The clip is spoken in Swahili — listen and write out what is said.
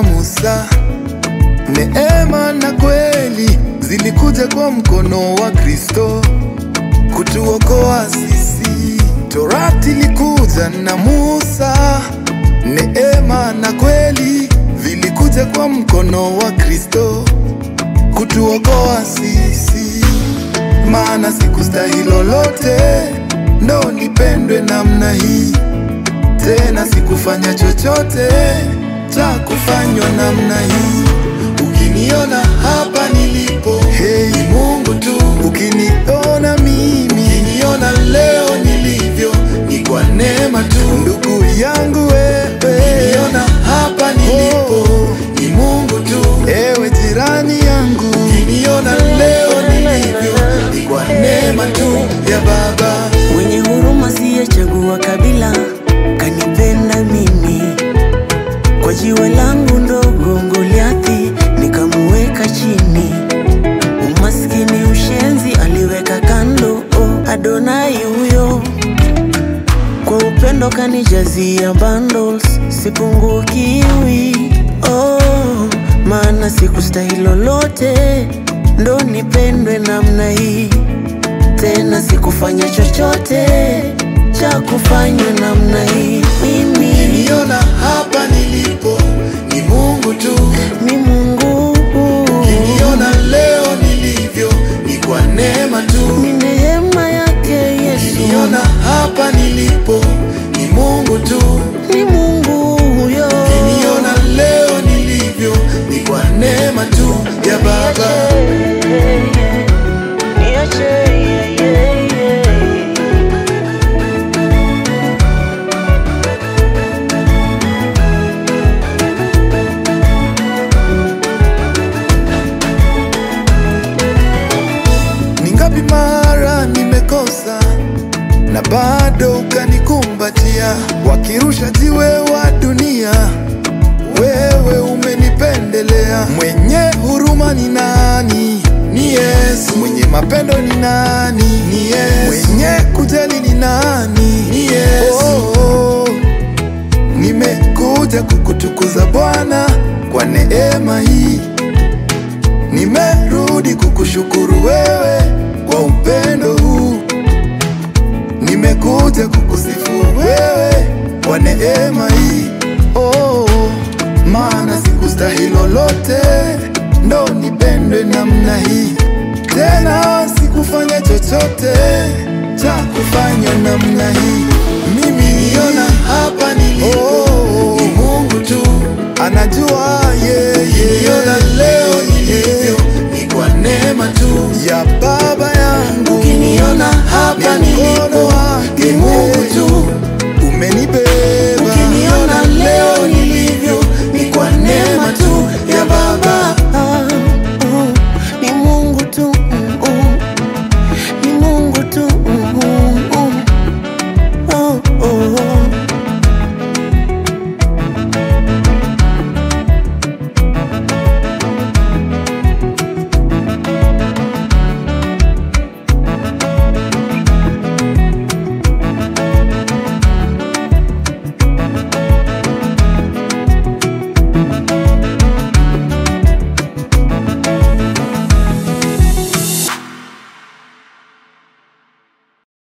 na Musa. Neema na kweli zilikuja kwa mkono wa Kristo kutuokoa sisi. Torati ilikuja na Musa, neema na kweli vilikuja kwa mkono wa Kristo kutuokoa sisi. Maana sikustahili lolote ndo nipendwe namna hii, tena sikufanya chochote cha kufanywa namna hii. Ukiniona hapa nilipo, hey, Mungu tu. Ukiniona mimi, ukiniona leo nilivyo, ni kwa neema tu. Ndugu yangu wewe, ukiniona hapa nilipo, ni Mungu tu. Ewe jirani yangu, ukiniona leo nilivyo, ni kwa neema tu ya Baba. Mwenye huruma siyechagua kabila, kanipenda mimi. Kwa jiwe langu ndogo Goliathi nikamuweka chini. Umaskini ushenzi aliweka kando, oh, Adonai huyo. Kwa upendo kanijazia bundles, sipungukiwi, oh. Maana sikustahili lolote ndo nipendwe namna hii, tena sikufanya chochote cha kufanywa namna hii. Mimi ukiniona hapa nilipo, ni Mungu tu. ni Mungu. Ukiniona leo nilivyo, ni kwa neema tu. Ni neema yake Yesu. Ukiniona hapa nilipo, ni Mungu tu. Ni Mungu huyo. Ukiniona leo nilivyo, ni kwa neema tu ya Baba. Ningapi mara nimekosa na bado ukanikumbatia. Wakirusha jiwe wa dunia, wewe umenipendelea. Mwenye huruma ni nani? Ni Yesu. Mwenye mapendo ni nani? Ni Yesu. Mwenye kujali ni nani? Ni Yesu. Oh, nimekuja kukutukuza Bwana kwa neema hii. Nimerudi kukushukuru wewe kwa upendo huu. Nimekuja kukusifu wewe kwa neema hii, oh. Maana sikustahili lolote